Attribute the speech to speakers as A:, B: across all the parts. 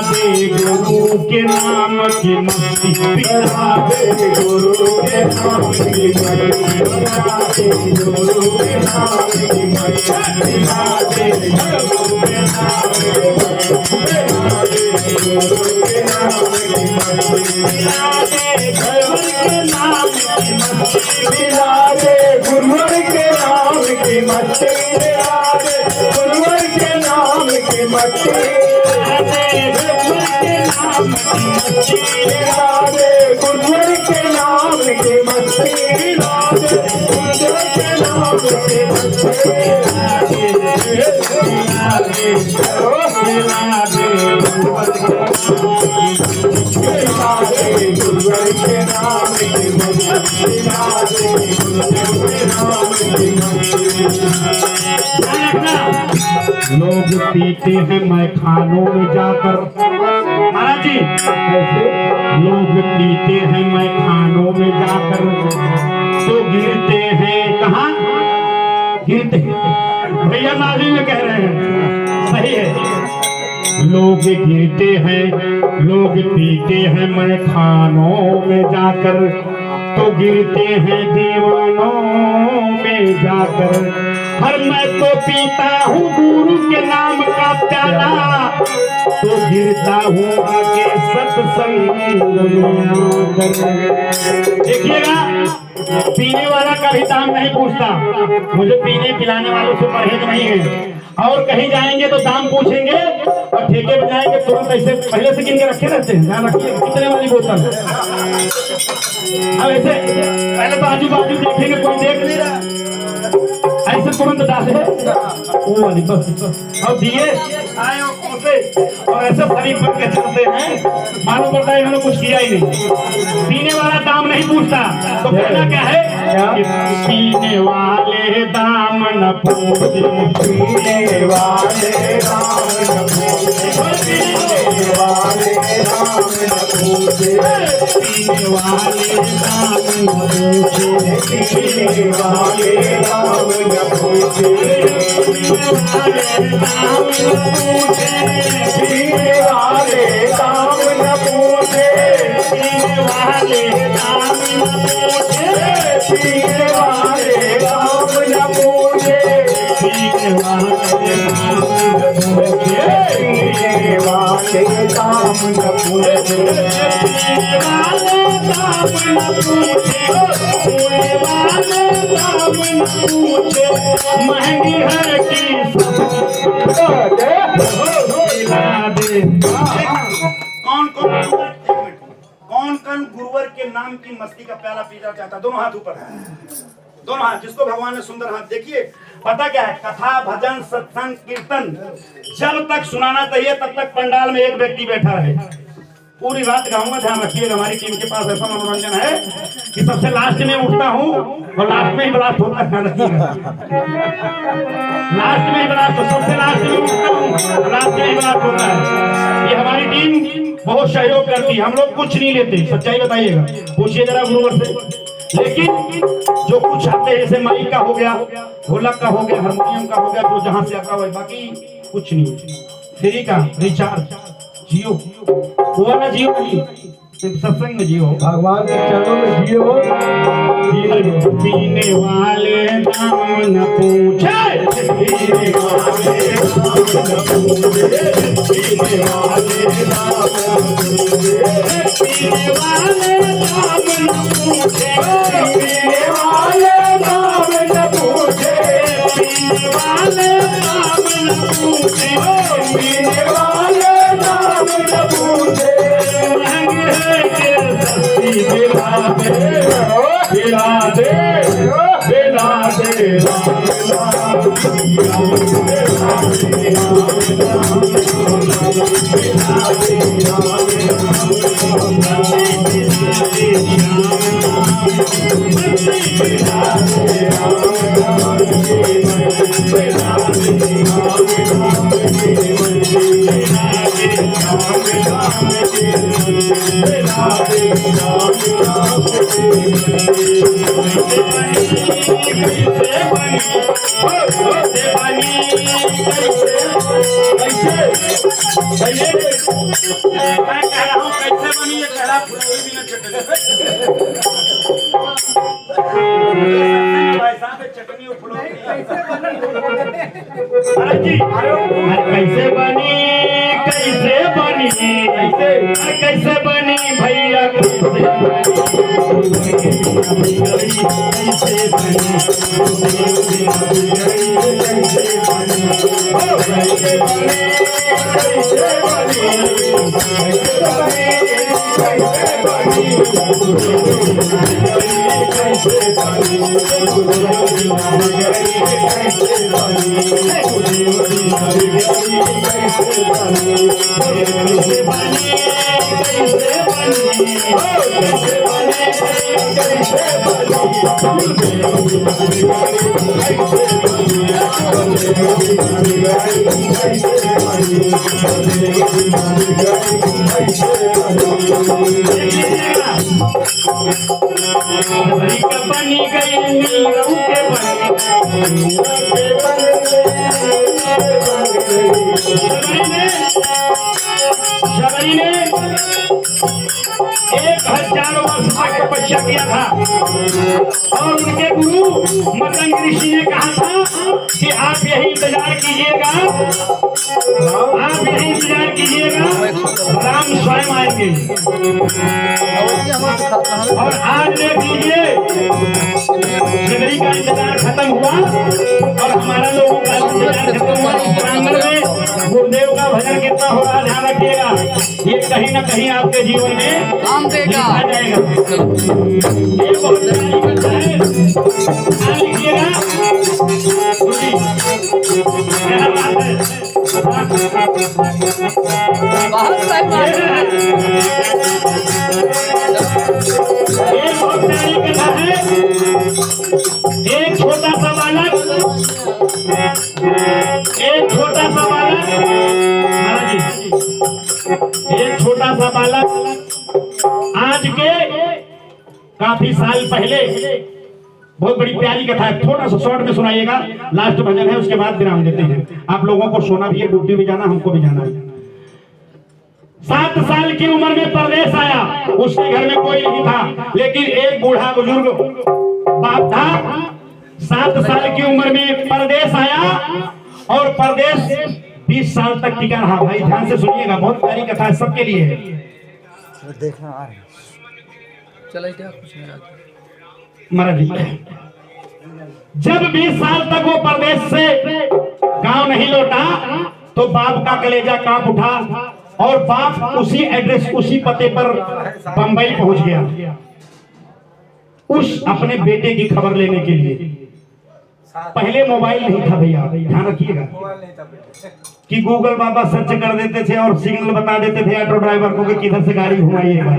A: दे गुरु के नाम की मस्ती पिला दे गुरु के नाम की मस्ती पिला दे गुरु के नाम की मस्ती पिला दे गुरु के नाम की मस्ती पिला दे गुरु के नाम की मस्ती पिला दे गुरु के नाम की मस्ती पिला दे गुरु के नाम की मस्ती पिला दे गुरु के नाम की मस्ती गुरुवर के नाम के मस्ती पिला दे गुरुवर के नाम के मस्ती पिला दे गुरुवर के नाम के मस्ती पिला दे गुरुवर के नाम के मस्ती। लोग पीते हैं मैखानों में जाकर, महाराज जी लोग पीते हैं मैखानों में जाकर, तो गिरते हैं कहाँ? गिरते हैं भैया नाजी में कह रहे हैं, सही है। लोग गिरते हैं, लोग पीते हैं मैखानों में जाकर, तो गिरते हैं दीवानों में जाकर। हर मैं तो पीता हूँ गुरु के नाम का प्याला, तो गिरता हूँ आके सत्संग में आकर। देखिएगा, पीने वाला कभी दाम नहीं पूछता, मुझे पीने पिलाने वालों से परहेज नहीं है। और कहीं जाएंगे तो दाम पूछेंगे और ठेके पे जाएंगे तुरंत ऐसे पहले से गिन के रखे रहते हैं। ध्यान रखिए कितने वाली बोतल। अब ऐसे पहले तो आजू बाजू देखेंगे, कोई देख नहीं रहा, ऐसे तुरंत डाले वो वाली बस और दिए आए और ऐसे शरीफ बन के चलते हैं, मालूम पड़ता है इन्होंने कुछ किया ही नहीं। पीने वाला दाम नहीं पूछता, तो कहना क्या है कि पीने वाले दाम न पूछे, पीने वाले दाम न पूछे, पीने वाले दाम न पूछे, पीने वाले दाम न पूछे, पीने वाले दाम न पूछे, पीने वाले दाम न पूछे, पीने वाले दाम न पूछे, पीने वाले दाम न पूछे, पीने वाले दाम न पूछे, पीने वाले दाम न पूछे, पीने वाले दाम न पूछे, महंगी है की कौन कौन गुरुवर के नाम की मस्ती का प्याला पीना चाहता? दोनों हाथ ऊपर है, दोनों हाथ, जिसको भगवान ने सुंदर हाथ। देखिए पता क्या है, कथा भजन सत्संग कीर्तन जब तक सुनाना चाहिए तब तक पंडाल में एक व्यक्ति बैठा रहे। पूरी रात गाऊंगा, ध्यान रखिएगा। हमारी टीम के पास ऐसा मनोरंजन है कि सबसे लास्ट में उठता हूँ और लास्ट में ही ब्लास्ट होता है। ध्यान रखिएगा, लास्ट में ही ब्लास्ट, सबसे लास्ट में उठता हूँ, लास्ट में ही ब्लास्ट होता है। ये हमारी टीम बहुत सहयोग करती है, हम लोग कुछ नहीं लेते, सच्चाई बताइएगा, पूछिए जरा गुरुवर से। लेकिन जो कुछ आते हैं, जैसे माइक का हो गया, ढोलक का हो गया, हारमोनियम का हो गया, जो जहां से आता है, बाकी कुछ नहीं। फ्री का रिचार्ज जियो हुआ ना, जियो सत्संग में जियो, भगवान के चरणों में जियो। पीने वाले दाम न पूछे, पीने वाले दाम न पूछे, पीने वाले दाम न पूछे, पीने वाले दाम न पूछे, पीने वाले दाम न पूछे, पीने वाले दाम न पूछे, पीने वाले दाम न पूछे, पिला दे पिला दे पिला दे मैं कह रहा हूँ कैसे बनी ये कह रहा फुलौरी बिना चटनी भाई साहब चटनी और फुलौरी कैसे बनी कैसे बनी कैसे बनी भैया बनी गई नीरों के शबरी ने 1000 वर्ष तक तपस्या किया था और उनके गुरु मतंग ऋषि ने कहा था कि आप यही इंतजार कीजिएगा राम स्वयं आएंगे। और आज देख लीजिए शबरी का इंतजार खत्म हुआ और हमारा लोगों का इंतजार खत्म हुआ। प्रांगण में गुरुदेव का भजन कितना हो रहा ध्यान रखिएगा, ये कहीं ना कहीं आपके जीवन में काम देगा आ जाएगा। ये बहुत लिखिएगा एक छोटा सा बालक महाराज जी, एक छोटा सा बालक आज के काफी साल पहले, बहुत बड़ी प्यारी कथा है, थोड़ा सा शॉर्ट में सुनाइएगा, लास्ट भजन है, उसके बाद विराम देते हैं। आप लोगों को सोना भी है, ड्यूटी भी जाना, हमको भी जाना है। 7 साल की उम्र में परदेश आया, उसके घर में कोई नहीं था, लेकिन एक बूढ़ा बुजुर्ग बाप था। 7 साल की उम्र में परदेश आया और परदेश 20 साल तक टिका रहा। भाई ध्यान से सुनिएगा, बहुत प्यारी कथा है, सबके लिए है। देखना आ रहा है, चलो क्या कुछ नहीं महाराज जी। जब 20 साल तक वो परदेश से गांव नहीं लौटा तो बाप का कलेजा कांप उठा और बाप उसी एड्रेस, उसी पते पर बंबई पहुंच गया उस अपने बेटे की खबर लेने के लिए। पहले मोबाइल नहीं था भैया, ध्यान रखिएगा कि गूगल बाबा सर्च कर देते थे और सिग्नल बता देते थे ऑटो ड्राइवर को कि किधर से गाड़ी घुमाइएगा,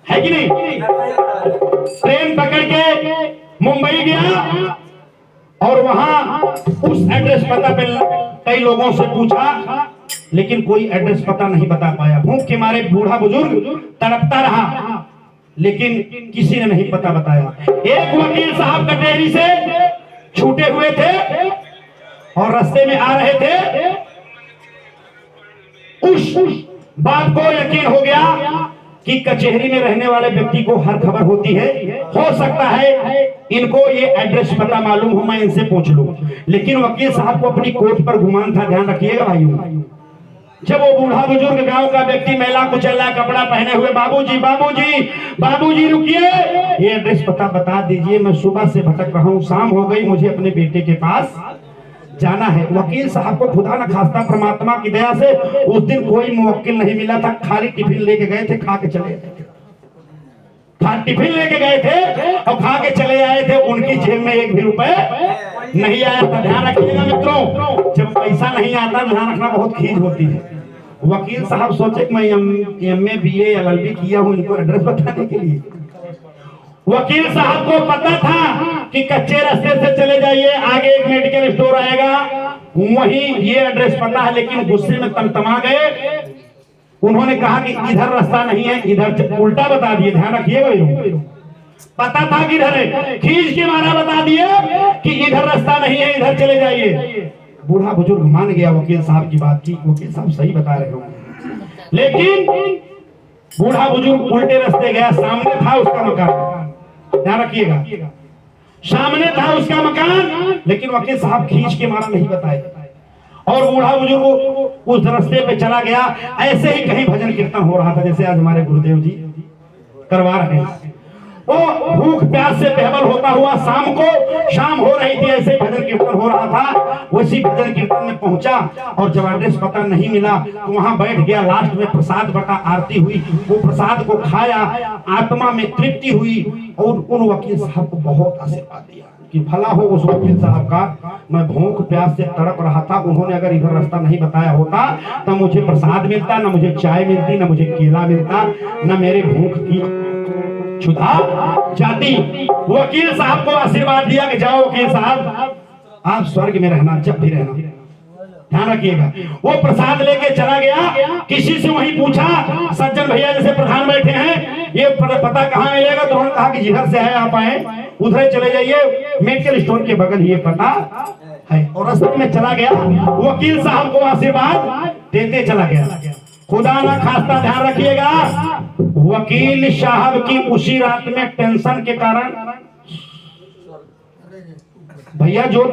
A: है कि नहीं। ट्रेन पकड़ के मुंबई गया और वहां उस एड्रेस पता पे कई लोगों से पूछा, लेकिन कोई एड्रेस पता नहीं बता पाया। भूख के मारे बूढ़ा बुजुर्ग तड़पता रहा, लेकिन किसी ने नहीं पता बताया। एक वकील साहब कचहरी से छूटे हुए थे और रास्ते में आ रहे थे। उस बात को यकीन हो गया कि कचहरी में रहने वाले व्यक्ति को हर खबर होती है, हो सकता है इनको ये एड्रेस पता मालूम हो, मैं इनसे पूछ लूं। लेकिन वकील साहब को अपनी कोर्ट पर गुमान था, ध्यान रखिएगा भाइयों। जब वो बूढ़ा बुजुर्ग गांव का व्यक्ति मैला कुचैला कपड़ा पहने हुए, बाबूजी बाबूजी बाबूजी रुकिए, ये एड्रेस पता बता दीजिए, मैं सुबह से भटक रहा हूँ, शाम हो गई, मुझे अपने बेटे के पास जाना है। वकील साहब को खुदा न खास्ता परमात्मा की दया से उस दिन कोई मुवक्किल नहीं मिला था, खाली टिफिन लेके गए थे, खा के चले थे। टिफिन लेके गए थे और खा के चले आए थे, उनकी जेब में 1 भी रुपए नहीं आया था। ध्यान रखिएगा मित्रों, जब पैसा नहीं आता ध्यान रखना बहुत खींच होती है। वकील साहब सोचे कि मैं MA BA LLB किया हूं, इनको एड्रेस बताने के लिए। वकील साहब को पता था कि कच्चे रास्ते से चले जाइए, आगे एक मेडिकल स्टोर आएगा, वहीं ये एड्रेस पता है, लेकिन गुस्से में तमतमा गए। उन्होंने कहा कि इधर रास्ता नहीं है, इधर उल्टा बता दिए। ध्यान रखिएगा, पता था कि इधर है, खींच के मारा बता दिए कि इधर रास्ता नहीं है, इधर चले जाइए। बूढ़ा बुजुर्ग मान गया वकील साहब की बात की, वकील साहब सही बता रहे हो। लेकिन बूढ़ा बुजुर्ग उल्टे रास्ते गया, सामने था उसका मकान, ध्यान रखिएगा, सामने था उसका मकान, लेकिन वकील साहब खींच के मारा नहीं बताए। और बूढ़ा बुजुर्ग उस रास्ते पे चला गया। ऐसे ही कहीं भजन कीर्तन हो रहा था, जैसे आज हमारे गुरुदेव जी करवा रहे हैं। वो भूख प्यास से बेहबल होता हुआ शाम हो रही थी, ऐसे भजन कीर्तन हो रहा था। वैसी भजन कीर्तन में पहुंचा और जब एड्रेस पता नहीं मिला तो वहां बैठ गया। लास्ट में प्रसाद बटा आरती हुई, वो प्रसाद को खाया, आत्मा में तृप्ति हुई और उन वकील साहब को बहुत आशीर्वाद दिया कि भला हो उस वकील साहब का। मैं भूख प्यास से तड़प रहा था, उन्होंने अगर इधर रास्ता नहीं बताया होता तो मुझे प्रसाद मिलता, न मुझे चाय मिलती, न मुझे केला मिलता, न मेरे भूख की क्षुधा जाती। वकील साहब को आशीर्वाद दिया कि जाओ वकील साहब, आप स्वर्ग में रहना, जब भी रहना, ध्यान रखिएगा। वो प्रसाद लेके चला गया। किसी से वहीं पूछा, सज्जन भैया जैसे प्रधान बैठे हैं, ये पता कहाँ मिलेगा? तो उन्होंने कहा कि जिधर से है आप आए उधर चले जाइए, मेडिकल स्टोर के बगल ये पता है। और रास्ते में चला गया, वकील साहब को आशीर्वाद देते चला गया। खुदा ना खास्ता ध्यान रखिएगा, वकील साहब की उसी रात में टेंशन के कारण भैया जो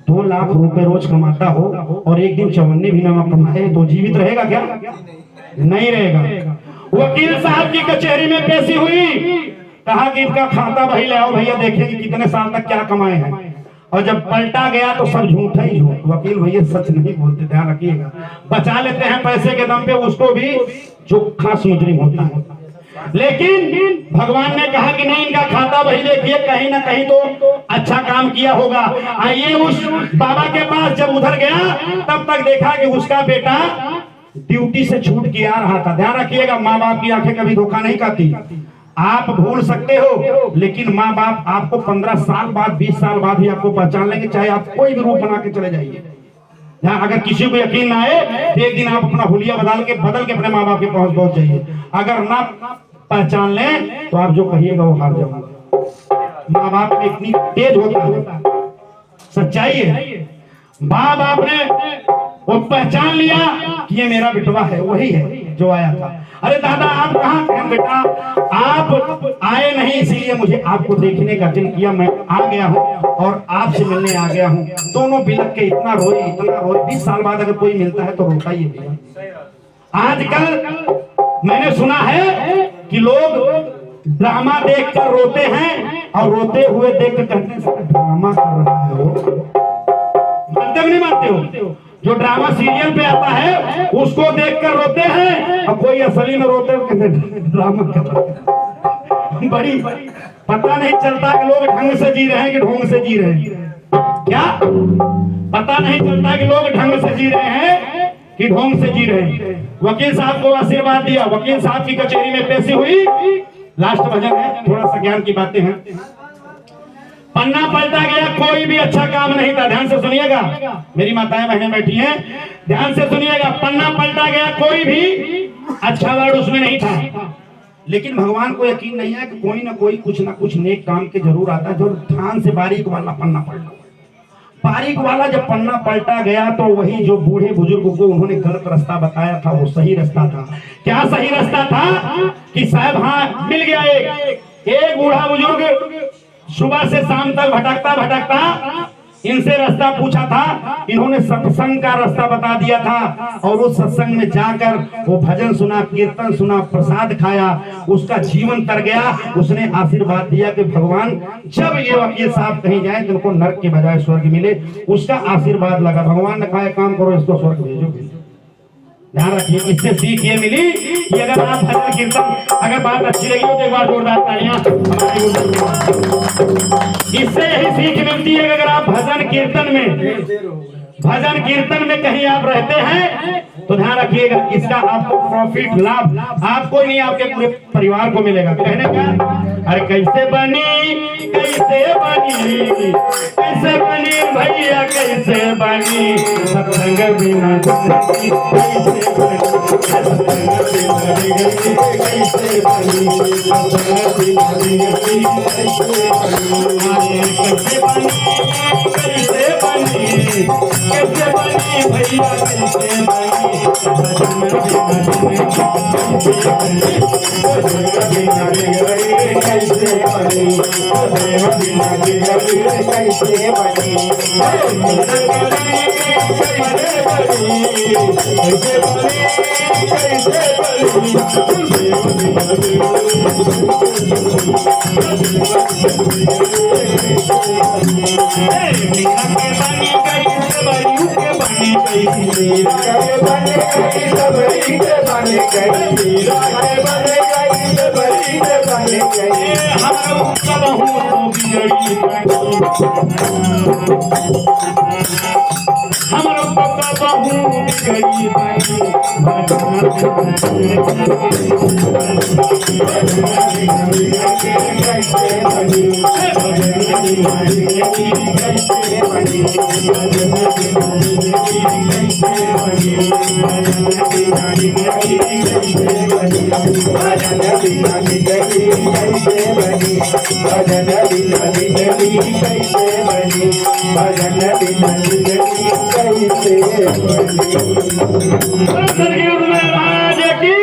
A: 2 लाख रुपए रोज कमाता हो और एक दिन 54 भी ना कमाए तो जीवित रहेगा क्या? नहीं रहेगा। वकील साहब की कचहरी में पेशी हुई, कहा कि इनका खाता बही ले आओ भैया, देखेंगे कितने साल तक क्या कमाए हैं। और जब पलटा गया तो सब झूठा ही झूठ। वकील भैया सच नहीं बोलते, ध्यान रखिएगा। बचा लेते हैं पैसे के दम पे, उसको भी जो खास मुजरिम होता है। लेकिन भगवान ने कहा कि नहीं, इनका खाता वही देखिए, कहीं ना कहीं तो अच्छा काम किया होगा। आइए उस बाबा के पास जब उधर गया तब तक देखा कि उसका बेटा ड्यूटी से छूट के आ रहा था। ध्यान रखिएगा, माँ बाप की आंखें कभी धोखा नहीं खाती। आप भूल सकते हो लेकिन माँ बाप आपको 15 साल बाद, 20 साल बाद ही आपको पहचान लेंगे, चाहे आप कोई भी रूप बना के चले जाइए। अगर किसी को यकीन ना आए तो एक दिन आप अपना हुलिया बदल के अपने माँ बाप के पास पहुंच जाइए। अगर ना पहचान लें तो आप जो कहिएगा वो हार जाओगे। माँ बाप में इतनी तेज होता है, सच्चाई है। माँ बाप ने वो पहचान लिया कि ये मेरा बिटवा है, वही है जो आया था। अरे दादा आप कहाँ थे? बेटा आप आए नहीं, इसीलिए मुझे आपको देखने का दिल किया, मैं आ गया हूँ और आपसे मिलने आ गया हूँ। दोनों बिलक के इतना रोए 20 साल बाद अगर कोई मिलता है तो रोता ही है। आजकल मैंने सुना है कि लोग ड्रामा देखकर रोते हैं और रोते हुए देखकर कहते हैं ड्रामा कर रहा है वो। मानते हो नहीं मानते हो? जो ड्रामा सीरियल पे आता है उसको देखकर रोते हैं और कोई असली में रोते हैं ड्रामा कर रहा है। बड़ी पता नहीं चलता कि लोग ढंग से जी रहे हैं कि ढोंग से जी रहे हैं। क्या पता नहीं चलता कि लोग ढंग से जी रहे हैं कि ढोंग से जी रहे हैं। वकील साहब को आशीर्वाद दिया, वकील साहब की कचहरी में पेशी हुई। लास्ट भजन है, थोड़ा सा ज्ञान की बातें हैं। पन्ना पलटा गया, कोई भी अच्छा काम नहीं था। ध्यान से सुनिएगा, मेरी माताएं बहनें बैठी हैं, ध्यान से सुनिएगा। पन्ना पलटा गया, कोई भी अच्छा वर्ड उसमें नहीं था। लेकिन भगवान को यकीन नहीं है कि कोई ना कोई कुछ ना कुछ नेक काम के जरूर आता है। जो ध्यान से बारीक वाला पन्ना पलटा, बारीक वाला जब पन्ना पलटा गया तो वही जो बूढ़े बुजुर्ग को उन्होंने गलत रास्ता बताया था वो सही रास्ता था। क्या सही रास्ता था? कि साहब हाँ मिल गया एक बूढ़ा बुजुर्ग सुबह से शाम तक भटकता इनसे रास्ता पूछा था, इन्होंने सत्संग का रास्ता बता दिया था। और उस सत्संग में जाकर वो भजन सुना, कीर्तन सुना, प्रसाद खाया, उसका जीवन तर गया। उसने आशीर्वाद दिया कि भगवान जब ये वकील साहब कहीं जाए तो उनको नरक के बजाय स्वर्ग मिले, उसका आशीर्वाद लगा। भगवान ने कहा काम करो, इसको स्वर्ग भेजो। ध्यान रखिए, इससे सीख ये मिली कि अगर आप भजन कीर्तन, अगर बात अच्छी लगी हो तो एक बार जोरदार तालियां। इससे यही सीख मिलती है कि अगर आप भजन कीर्तन में कहीं आप रहते हैं तो ध्यान रखिएगा, इसका आपको प्रॉफिट, लाभ आपको नहीं आपके पूरे परिवार को मिलेगा। कहने का अरे कैसे बनी भैया, कैसे बनी सत्संग बिना जिंदगी, कैसे बनी सत्संग बिना जिंदगी, कैसे बनी सत्संग बिना जिंदगी, कैसे बनी, कैसे बनी बिगड़ैया कैसे बनी भजन बिना बिगड़ैया कैसे बनी प्रेम बिना बिगड़ैया कैसे बनी हमारा पप्पा बहू बिगड़ी बनी महाराज की